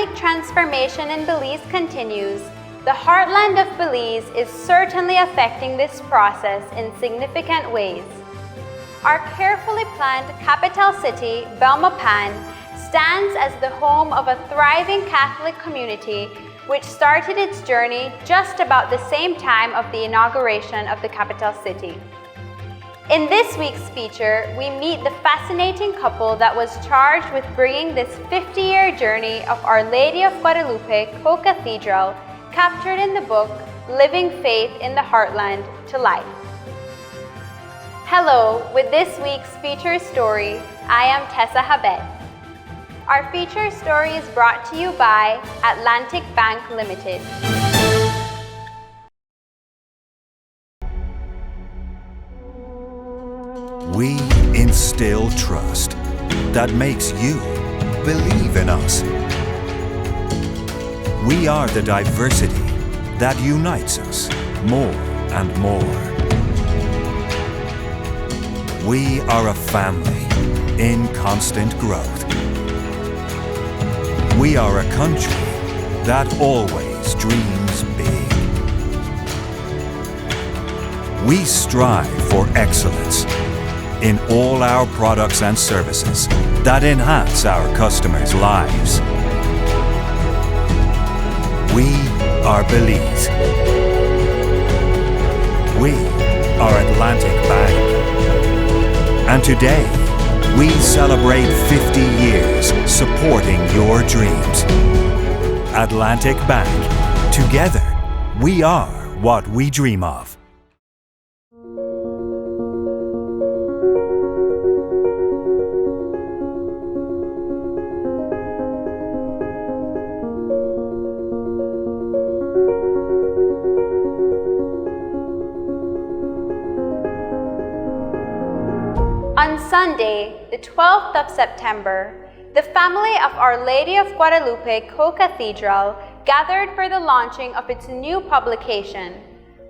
dynamic transformation in Belize continues, the heartland of Belize is certainly affecting this process in significant ways. Our carefully planned capital city, Belmopan, stands as the home of a thriving Catholic community which started its journey just about the same time of the inauguration of the capital city. In this week's feature, we meet the fascinating couple that was charged with bringing this 50-year journey of Our Lady of Guadalupe Co-Cathedral, captured in the book Living Faith in the Heartland, to life. Hello, with this week's feature story, I am Tessa Habet. Our feature story is brought to you by Atlantic Bank Limited. We instill trust that makes you believe in us. We are the diversity that unites us more and more. We are a family in constant growth. We are a country that always dreams big. We strive for excellence in all our products and services that enhance our customers' lives. We are Belize. We are Atlantic Bank. And today, we celebrate 50 years supporting your dreams. Atlantic Bank. Together, we are what we dream of. On Sunday, the 12th of September, the family of Our Lady of Guadalupe Co-Cathedral gathered for the launching of its new publication,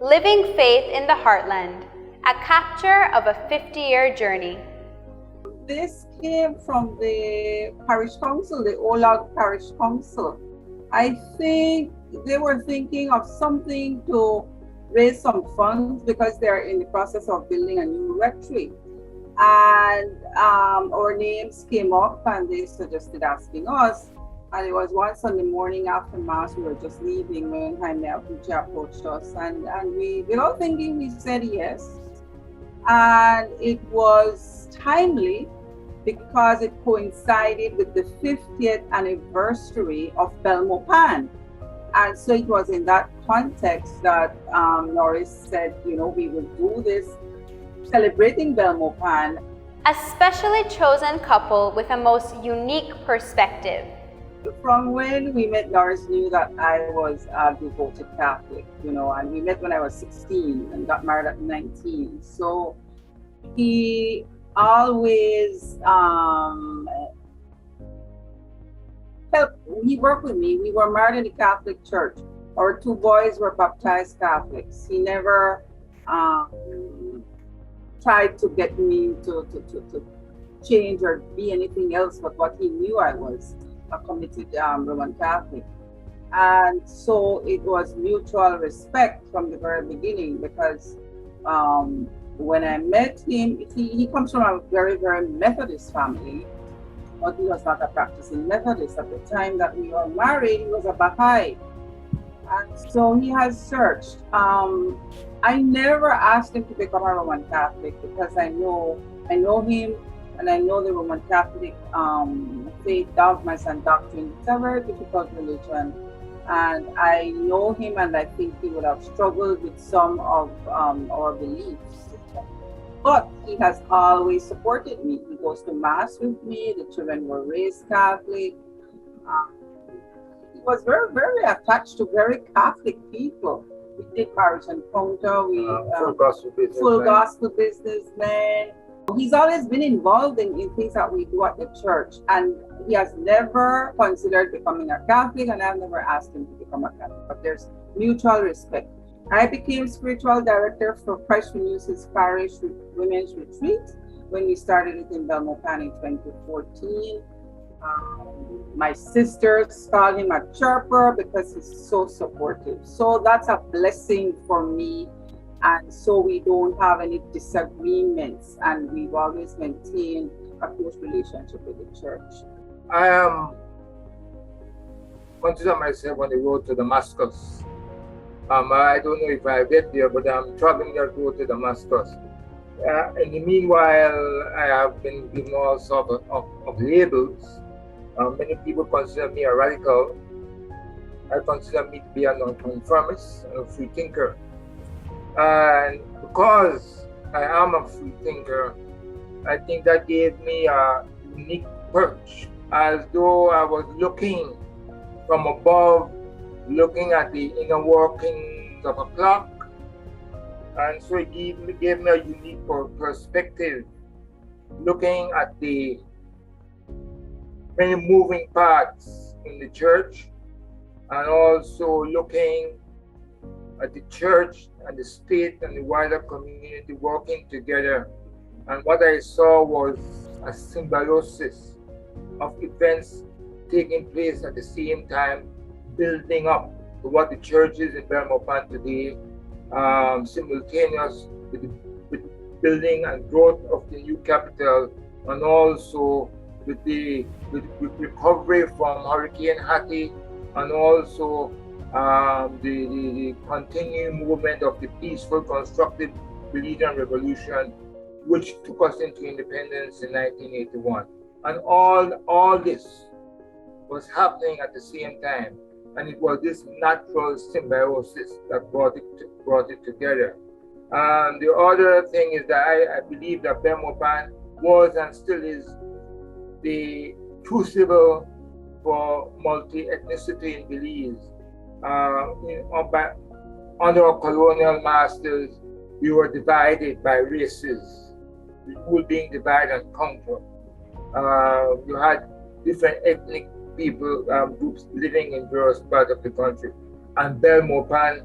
Living Faith in the Heartland, a capture of a 50-year journey. This came from the parish council, the Olag Parish Council. I think they were thinking of something to raise some funds because they're in the process of building a new rectory. And our names came up and they suggested asking us. And it was one Sunday morning after Mass, we were just leaving when Jaime Apuche approached us. And we, without thinking, we said yes. And it was timely because it coincided with the 50th anniversary of Belmopan. And so it was in that context that Norris said, you know, we would do this celebrating Belmopan. A specially chosen couple with a most unique perspective. From when we met, Norris knew that I was a devoted Catholic, you know, and we met when I was 16 and got married at 19. So he always he worked with me. We were married in the Catholic Church. Our two boys were baptized Catholics. He never tried to get me to change or be anything else but what he knew I was, a committed Roman Catholic. And so it was mutual respect from the very beginning because when I met him, he comes from a very, very Methodist family, but he was not a practicing Methodist. At the time that we were married, he was a Baha'i. And so he has searched. I never asked him to become a Roman Catholic because I know him and I know the Roman Catholic faith, dogmas and doctrine. It's a very difficult religion. And I know him and I think he would have struggled with some of our beliefs. But he has always supported me. He goes to Mass with me. The children were raised Catholic. He was very, very attached to very Catholic people. We did parish encounter. We full gospel businessman. He's always been involved in things that we do at the church, and he has never considered becoming a Catholic, and I've never asked him to become a Catholic. But there's mutual respect. I became spiritual director for Christ Renews Parish Women's Retreat when we started it in Belmopan in 2014. My sisters call him a chirper because he's so supportive. So that's a blessing for me. And so we don't have any disagreements, and we've always maintained a close relationship with the church. I am consider myself on the road to Damascus. I don't know if I get there, but I'm traveling that road to Damascus. In the meanwhile, I have been given all sorts of labels. Many people consider me a radical. I consider me to be a nonconformist and a free thinker. And because I am a free thinker, I think that gave me a unique perch, as though I was looking from above, looking at the inner workings of a clock. And so it gave me a unique perspective, looking at the many moving parts in the church, and also looking at the church and the state and the wider community working together. And what I saw was a symbiosis of events taking place at the same time, building up to what the church is in Belmopan today, simultaneous with the building and growth of the new capital, and also with the recovery from Hurricane Hattie, and also the continuing movement of the peaceful, constructive Belizean Revolution, which took us into independence in 1981. And all this was happening at the same time. And it was this natural symbiosis that brought it together. The other thing is that I believe that Belmopan was and still is the crucible for multi-ethnicity in Belize. Under our colonial masters, we were divided by races, the rule being divide and conquer. You had different ethnic people, groups living in various parts of the country. And Belmopan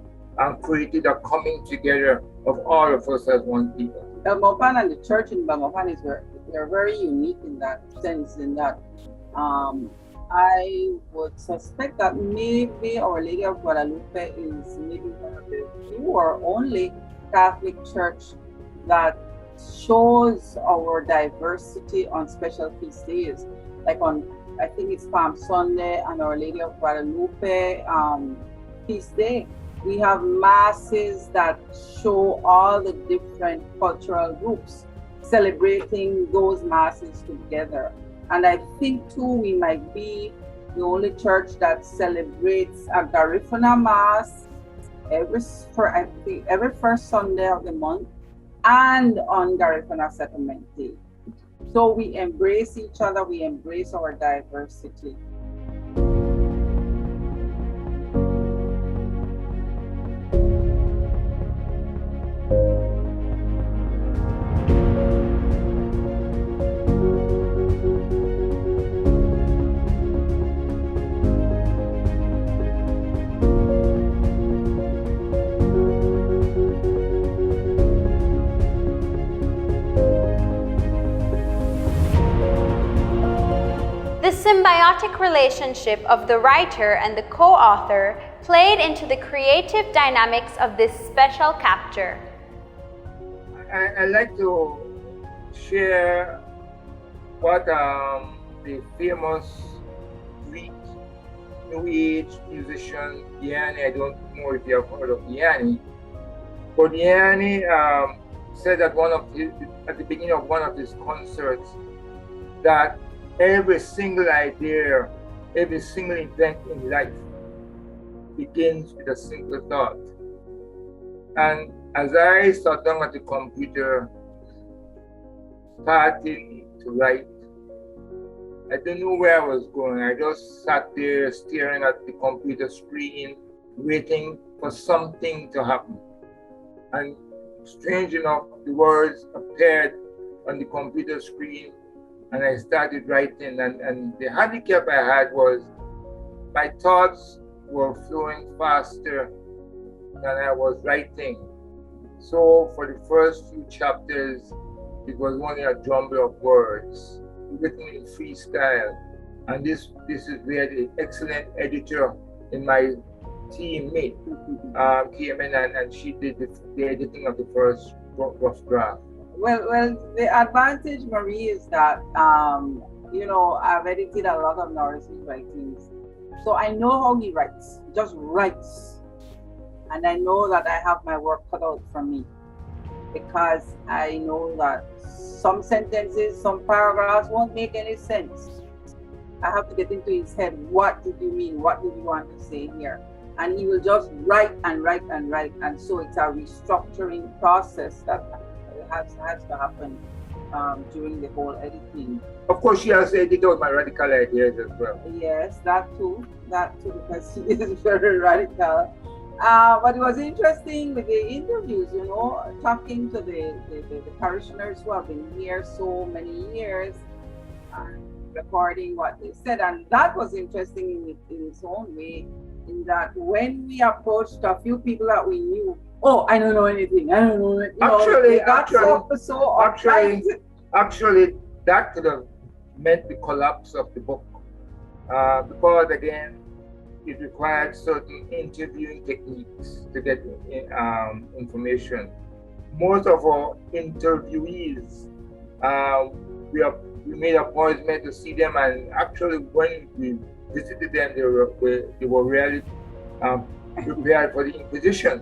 created a coming together of all of us as one people. Belmopan and the church in Belmopan they're very unique in that sense, in that I would suspect that maybe Our Lady of Guadalupe is maybe one of the few or only Catholic church that shows our diversity on special feast days, like on, I think it's Palm Sunday and Our Lady of Guadalupe feast day. We have masses that show all the different cultural groups celebrating those masses together. And I think too, we might be the only church that celebrates a Garifuna Mass every first Sunday of the month and on Garifuna Settlement Day. So we embrace each other, we embrace our diversity. The symbiotic relationship of the writer and the co-author played into the creative dynamics of this special chapter. I'd like to share what the famous Greek New Age musician Yanni, I don't know if you have heard of Yanni, but Yanni said at the beginning of one of his concerts that every single idea, every single event in life begins with a single thought. And as I sat down at the computer, starting to write, I didn't know where I was going. I just sat there staring at the computer screen, waiting for something to happen. And strange enough, the words appeared on the computer screen, and I started writing. And the handicap I had was my thoughts were flowing faster than I was writing. So for the first few chapters, it was only a jumble of words written in freestyle. And this is where the excellent editor in my teammate came in, and she did the editing of the first rough draft. Well, the advantage, Marie, is that I've edited a lot of Norris's writings, so I know how he writes. He just writes, and I know that I have my work cut out for me, because I know that some sentences, some paragraphs won't make any sense. I have to get into his head. What did you mean? What did you want to say here? And he will just write and write and write, and so it's a restructuring process that has to happen during the whole editing. Of course, she has edited out my radical ideas as well. Yes, that too, because he is very radical. But it was interesting with the interviews, talking to the parishioners who have been here so many years, recording what they said. And that was interesting in its own way, in that when we approached a few people that we knew, I don't know anything, I don't know. Actually, that could have meant the collapse of the book, because again, it required certain interviewing techniques to get information. Most of our interviewees, we made an appointment to see them, and actually when we visited them, they were really prepared for the Inquisition.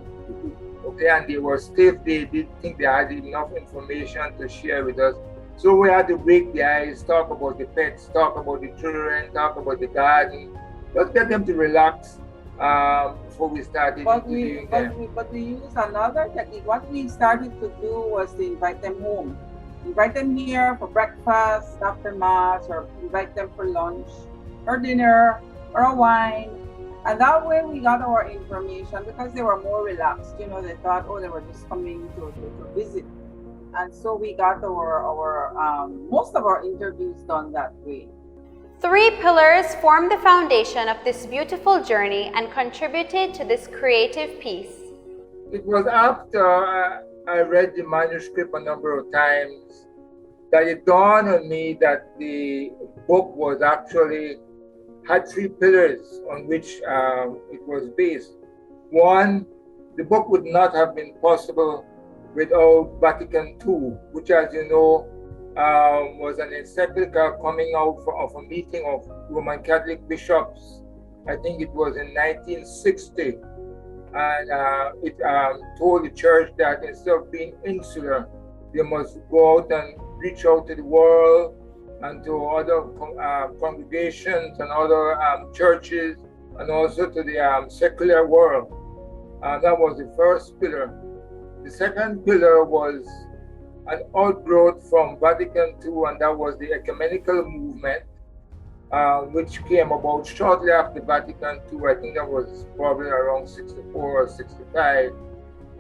Okay, and they were stiff. They didn't think they had enough information to share with us. So we had to break the ice, talk about the pets, talk about the children, talk about the garden, just get them to relax before we started interviewing them. But we used another technique. What we started to do was to invite them home. Invite them here for breakfast, after mass, or invite them for lunch, or dinner, or a wine. And that way we got our information, because they were more relaxed. They thought, they were just coming to visit. And so we got our most of our interviews done that way. 3 pillars form the foundation of this beautiful journey and contributed to this creative piece. It was after I read the manuscript a number of times that it dawned on me that the book was actually had 3 pillars on which it was based. One, the book would not have been possible without Vatican II, which, as you know, was an encyclical coming out of a meeting of Roman Catholic bishops. I think it was in 1960. And it told the church that instead of being insular, they must go out and reach out to the world and to other congregations and other churches, and also to the secular world. That was the first pillar. The second pillar was an outgrowth from Vatican II, and that was the ecumenical movement, which came about shortly after Vatican II. I think that was probably around 64 or 65.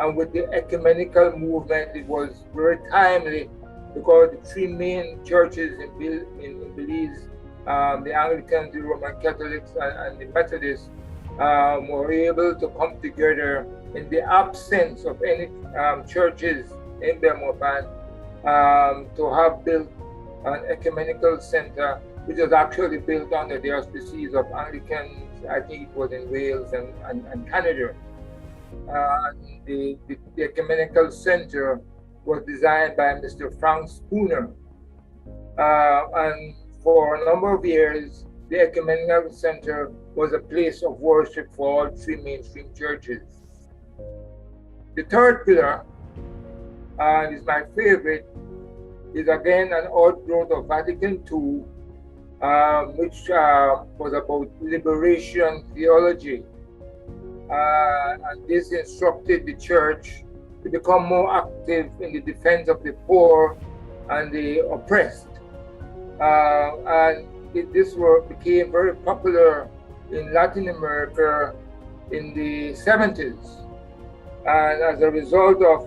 And with the ecumenical movement, it was very timely, because the 3 main churches in Belize, the Anglicans, the Roman Catholics, and the Methodists, were able to come together in the absence of any churches in Belmopan, to have built an ecumenical center, which was actually built under the auspices of Anglicans. I think it was in Wales and Canada. The ecumenical center was designed by Mr. Frank Spooner, and for a number of years, the ecumenical center was a place of worship for all 3 mainstream churches. The third pillar, and is my favorite, is again an outgrowth of Vatican II, which was about liberation theology. And this instructed the church to become more active in the defense of the poor and the oppressed. And this work became very popular in Latin America in the 70s. And as a result of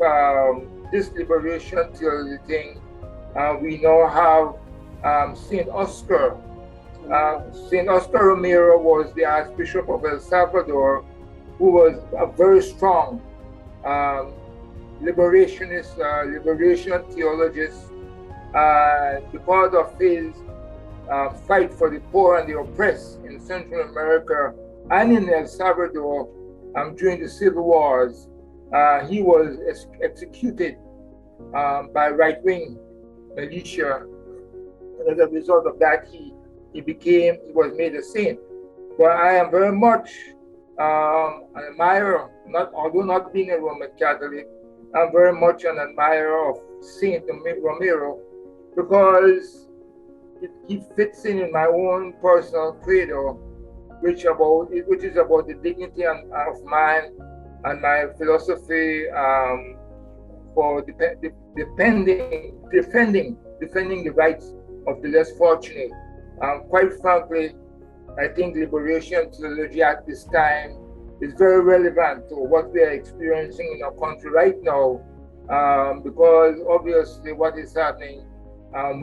this liberation theology thing, we now have St. Oscar. St. Oscar Romero was the Archbishop of El Salvador, who was a very strong liberation theologist. Because of his fight for the poor and the oppressed in Central America and in El Salvador during the civil wars. He was executed by right-wing militia. And as a result of that, he was made a saint. But I am very much an admirer, although not being a Roman Catholic, I'm very much an admirer of Saint Romero because he fits in my own personal credo, which is about the dignity of man, and my philosophy for defending the rights of the less fortunate. Quite frankly, I think liberation theology at this time is very relevant to what we are experiencing in our country right now, because obviously what is happening,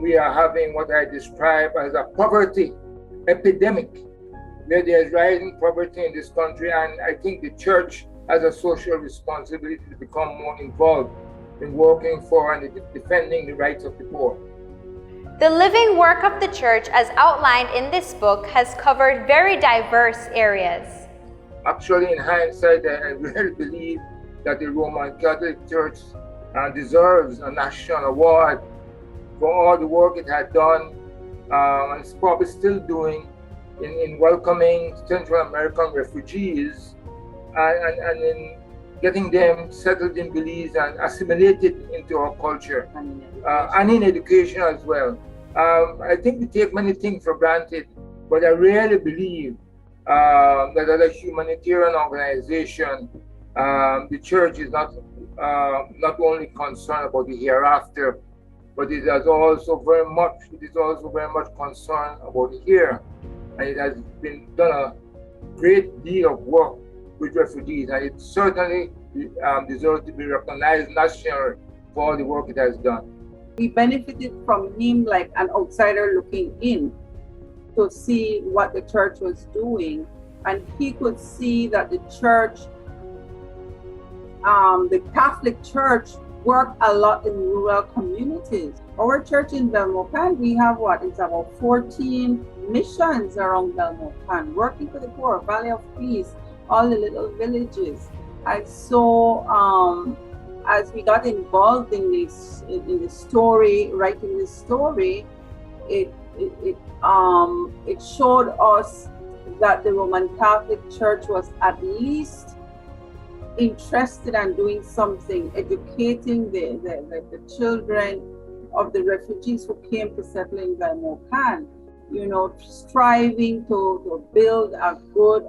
we are having what I describe as a poverty epidemic, where there's rising poverty in this country, and I think the church has a social responsibility to become more involved in working for and defending the rights of the poor. The living work of the church as outlined in this book has covered very diverse areas. Actually, in hindsight, I really believe that the Roman Catholic Church deserves a national award for all the work it had done, and it's probably still doing in welcoming Central American refugees and in getting them settled in Belize and assimilated into our culture, and in education as well. I think we take many things for granted, but I really believe that as a humanitarian organization, the church is not only concerned about the hereafter, but it is also very much concerned about the here, and it has been done a great deal of work with refugees, and it certainly deserves to be recognized nationally for all the work it has done. We benefited from him like an outsider looking in to see what the church was doing, and he could see that the church, the Catholic Church, worked a lot in rural communities. Our church in Belmopan, we have it's about 14 missions around Belmopan, working for the poor, Valley of Peace, all the little villages. And so as we got involved in the story, writing this story, it showed us that the Roman Catholic Church was at least interested in doing something, educating the children of the refugees who came to settle in Belmopan, striving to build a good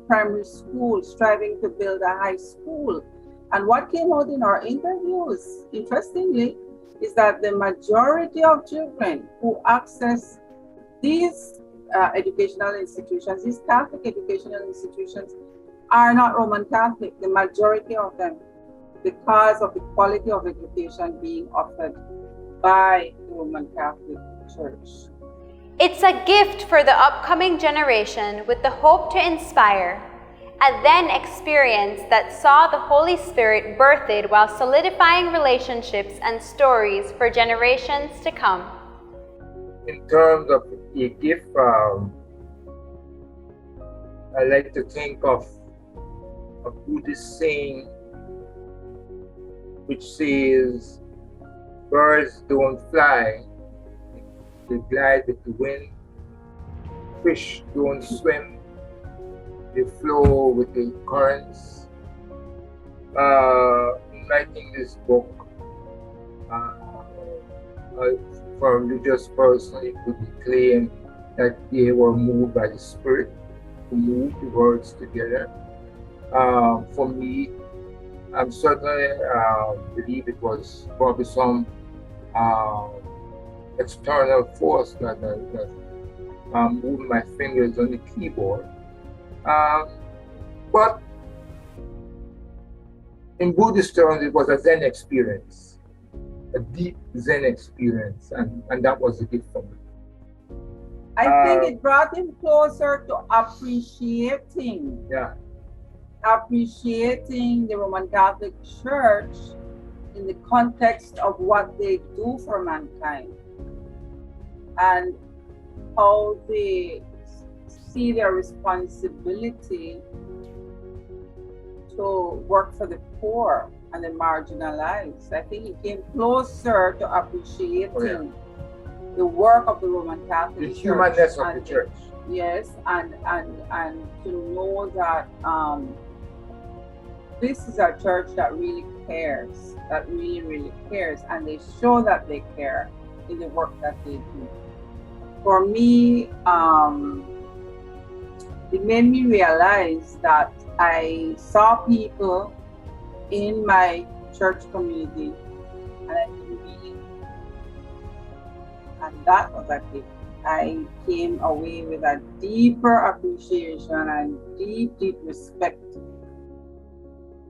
primary school, striving to build a high school. And what came out in our interviews, interestingly, is that the majority of children who access these educational institutions, these Catholic educational institutions, are not Roman Catholic, the majority of them, because of the quality of education being offered by the Roman Catholic Church. It's a gift for the upcoming generation with the hope to inspire, a then experience that saw the Holy Spirit birthed while solidifying relationships and stories for generations to come. In terms of a gift, I like to think of a Buddhist saying which says, birds don't fly, they glide with the wind. Fish don't swim, they flow with the currents. In writing this book, for a religious person, it could claim that they were moved by the Spirit to move the words together. For me, I'm certainly believe it was probably some external force that moved my fingers on the keyboard. But in Buddhist terms, it was a Zen experience, a deep Zen experience, and that was a gift for me. I think it brought him closer to appreciating. Yeah. Appreciating the Roman Catholic Church in the context of what they do for mankind. And how they see their responsibility to work for the poor and the marginalized. I think he came closer to appreciating the work of the Roman Catholic The Church. humanness of the church. Yes, and to know that this is a church that really cares, that really cares, and they show that they care in the work that they do. For me, it made me realize that I saw people in my church community and I didn't really, and that was a gift. I came away with a deeper appreciation and deep respect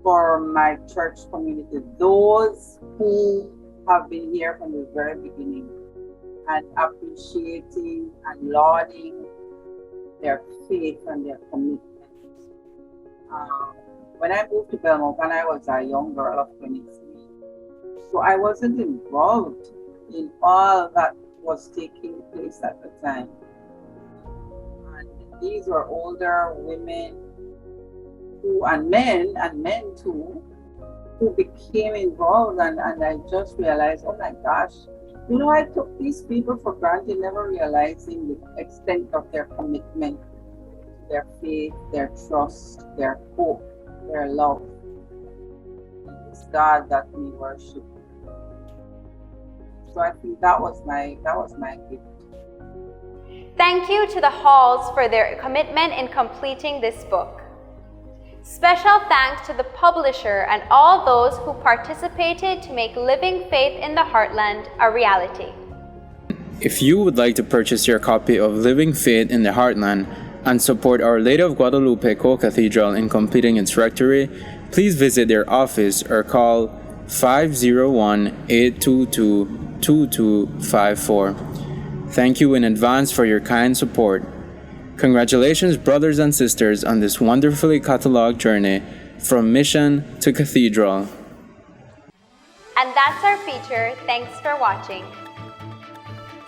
for my church community, those who have been here from the very beginning, and appreciating and lauding their faith and their commitment. When I moved to Belmopan, I was a young girl of 23, so I wasn't involved in all that was taking place at the time. And these were older women who, and men too, who became involved, and I just realized, oh my gosh, you know, I took these people for granted, never realizing the extent of their commitment, their faith, their trust, their hope, their love. It's God that we worship. So I think that was my gift. Thank you to the Halls for their commitment in completing this book. Special thanks to the publisher and all those who participated to make Living Faith in the Heartland a reality. If you would like to purchase your copy of Living Faith in the Heartland and support Our Lady of Guadalupe Co-Cathedral in completing its rectory, please visit their office or call 501-822-2254. Thank you in advance for your kind support. Congratulations, brothers and sisters, on this wonderfully cataloged journey from mission to cathedral. And that's our feature. Thanks for watching.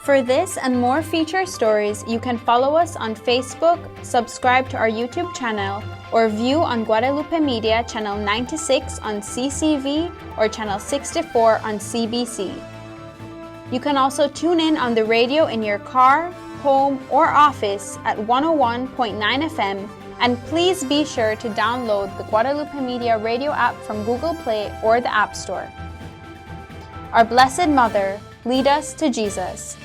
For this and more feature stories, you can follow us on Facebook, subscribe to our YouTube channel, or view on Guadalupe Media Channel 96 on CCV or Channel 64 on CBC. You can also tune in on the radio in your car, home, or office at 101.9 FM, and please be sure to download the Guadalupe Media radio app from Google Play or the App Store. Our Blessed Mother, lead us to Jesus.